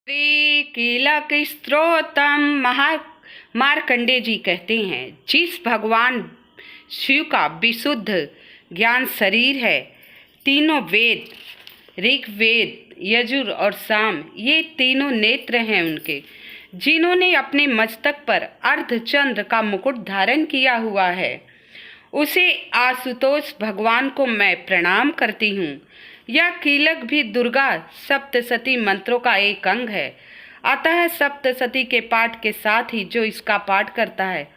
श्री कीलक स्त्रोतम मार्कंडेय जी कहते हैं, जिस भगवान शिव का विशुद्ध ज्ञान शरीर है, तीनों वेद ऋग्वेद यजुर और साम ये तीनों नेत्र हैं उनके, जिन्होंने अपने मस्तक पर अर्धचंद्र का मुकुट धारण किया हुआ है, उसे आशुतोष भगवान को मैं प्रणाम करती हूँ। यह कीलक भी दुर्गा सप्तशती मंत्रों का एक अंग है। अतः सप्तशती के पाठ के साथ ही जो इसका पाठ करता है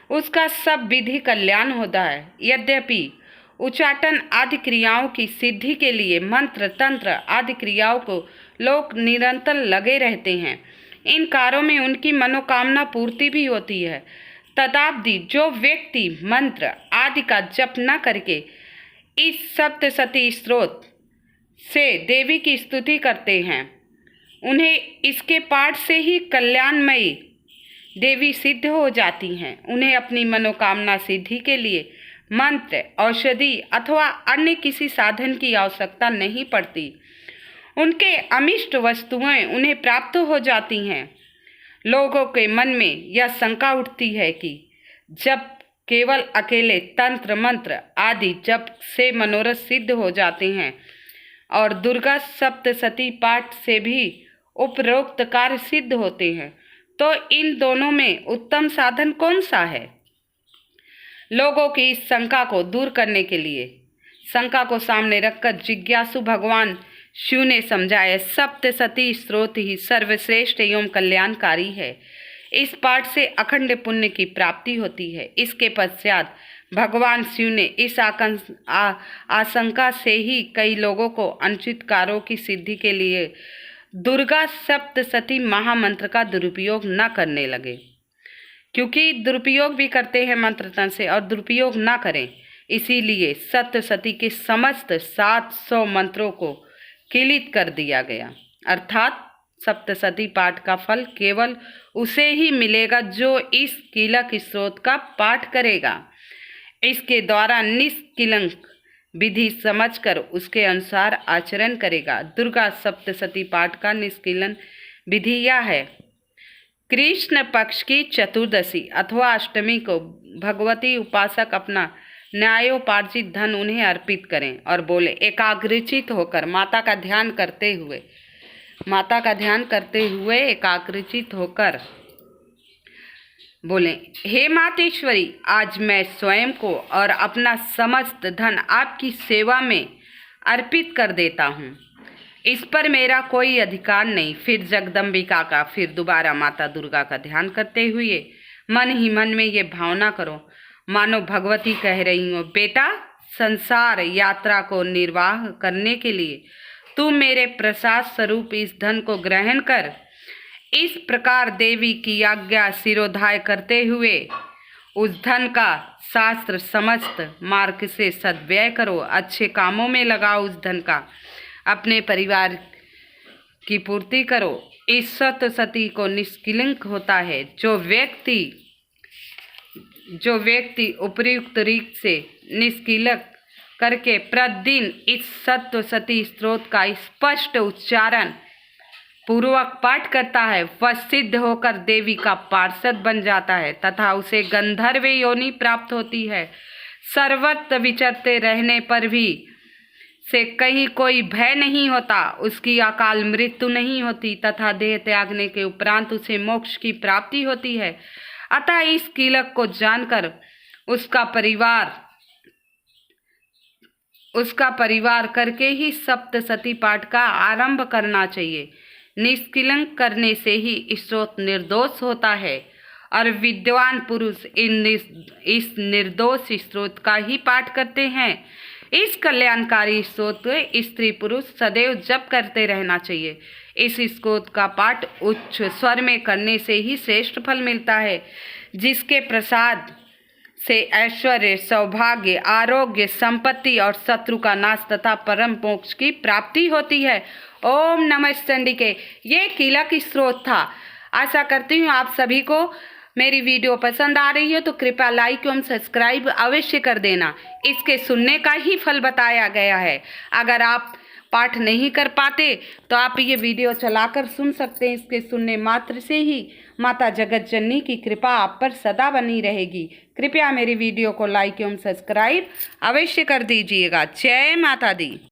उसका सब विधि कल्याण होता है। यद्यपि उच्चाटन आदि क्रियाओं की सिद्धि के लिए मंत्र तंत्र आदि क्रियाओं को लोग निरंतर लगे रहते हैं, इन कार्यों में उनकी मनोकामना पूर्ति भी होती है। तथापि जो व्यक्ति मंत्र आदि का जप न करके इस सप्तशती स्त्रोत से देवी की स्तुति करते हैं, उन्हें इसके पाठ से ही कल्याणमयी देवी सिद्ध हो जाती हैं। उन्हें अपनी मनोकामना सिद्धि के लिए मंत्र, औषधि अथवा अन्य किसी साधन की आवश्यकता नहीं पड़ती। उनके अमिष्ट वस्तुएं उन्हें प्राप्त हो जाती हैं। लोगों के मन में यह शंका उठती है कि जब केवल अकेले तंत्र मंत्र आदि जप से मनोरथ सिद्ध हो जाते हैं और दुर्गा सप्तशती पाठ से भी उपरोक्त कार्य सिद्ध होते हैं, तो इन दोनों में उत्तम साधन कौन सा है? लोगों की इस शंका को दूर करने के लिए शंका को सामने रखकर जिज्ञासु भगवान शिव ने समझाया, सप्तशती स्त्रोत ही सर्वश्रेष्ठ एवं कल्याणकारी है। इस पाठ से अखंड पुण्य की प्राप्ति होती है। इसके पश्चात भगवान शिव ने इस आशंका से ही कई लोगों को अनुचित कार्यों की सिद्धि के लिए दुर्गा सप्तशती महामंत्र का दुरुपयोग न करने लगे, क्योंकि दुरुपयोग भी करते हैं मंत्र तंत्र से और दुरुपयोग न करें, इसीलिए सप्तशती के समस्त 700 मंत्रों को किलित कर दिया गया। अर्थात सप्तशती पाठ का फल केवल उसे ही मिलेगा जो इस कीलक स्त्रोत का पाठ करेगा। इसके द्वारा निष्कलंक विधि समझकर उसके अनुसार आचरण करेगा। दुर्गा सप्तशती पाठ का निष्कलन विधि यह है: कृष्ण पक्ष की चतुर्दशी अथवा अष्टमी को भगवती उपासक अपना न्यायोपार्जित धन उन्हें अर्पित करें और बोले, एकाग्रचित होकर माता का ध्यान करते हुए एकाग्रचित होकर बोले, हे मातेश्वरी, आज मैं स्वयं को और अपना समस्त धन आपकी सेवा में अर्पित कर देता हूँ। इस पर मेरा कोई अधिकार नहीं। फिर जगदम्बिका का फिर दोबारा माता दुर्गा का ध्यान करते हुए मन ही मन में ये भावना करो, मानो भगवती कह रही हो, बेटा, संसार यात्रा को निर्वाह करने के लिए तू मेरे प्रसाद स्वरूप इस धन को ग्रहण कर। इस प्रकार देवी की आज्ञा सिरोधाय करते हुए उस धन का शास्त्र समस्त मार्ग से सद्व्यय करो, अच्छे कामों में लगाओ उस धन का, अपने परिवार की पूर्ति करो। इस सप्तशती को निष्कलंक होता है जो व्यक्ति उपयुक्त रीत से निष्कलंक करके प्रतिदिन इस सप्तशती स्त्रोत का स्पष्ट उच्चारण पूर्वक पाठ करता है, वह सिद्ध होकर देवी का पार्षद बन जाता है तथा उसे गंधर्व योनि प्राप्त होती है। सर्वत्र विचरते रहने पर भी से कहीं कोई भय नहीं होता, उसकी अकाल मृत्यु नहीं होती तथा देह त्यागने के उपरांत उसे मोक्ष की प्राप्ति होती है। अतः इस कीलक को जानकर उसका परिवार करके ही सप्तशती पाठ का आरंभ करना चाहिए। निष्कलंक करने से ही स्त्रोत निर्दोष होता है और विद्वान पुरुष इस निर्दोष स्त्रोत का ही पाठ करते हैं। इस कल्याणकारी स्त्रोत स्त्री पुरुष सदैव जप करते रहना चाहिए। इस स्त्रोत का पाठ उच्च स्वर में करने से ही श्रेष्ठ फल मिलता है, जिसके प्रसाद से ऐश्वर्य, सौभाग्य, आरोग्य, संपत्ति और शत्रु का नाश तथा परम मोक्ष की प्राप्ति होती है। ओम नमः चंडिके। ये कीलक स्त्रोत था। आशा करती हूँ आप सभी को मेरी वीडियो पसंद आ रही है तो कृपया लाइक एवं सब्सक्राइब अवश्य कर देना। इसके सुनने का ही फल बताया गया है। अगर आप पाठ नहीं कर पाते तो आप ये वीडियो चलाकर सुन सकते हैं। इसके सुनने मात्र से ही माता जगत जननी की कृपा आप पर सदा बनी रहेगी। कृपया मेरी वीडियो को लाइक एवं सब्सक्राइब अवश्य कर दीजिएगा। जय माता दी।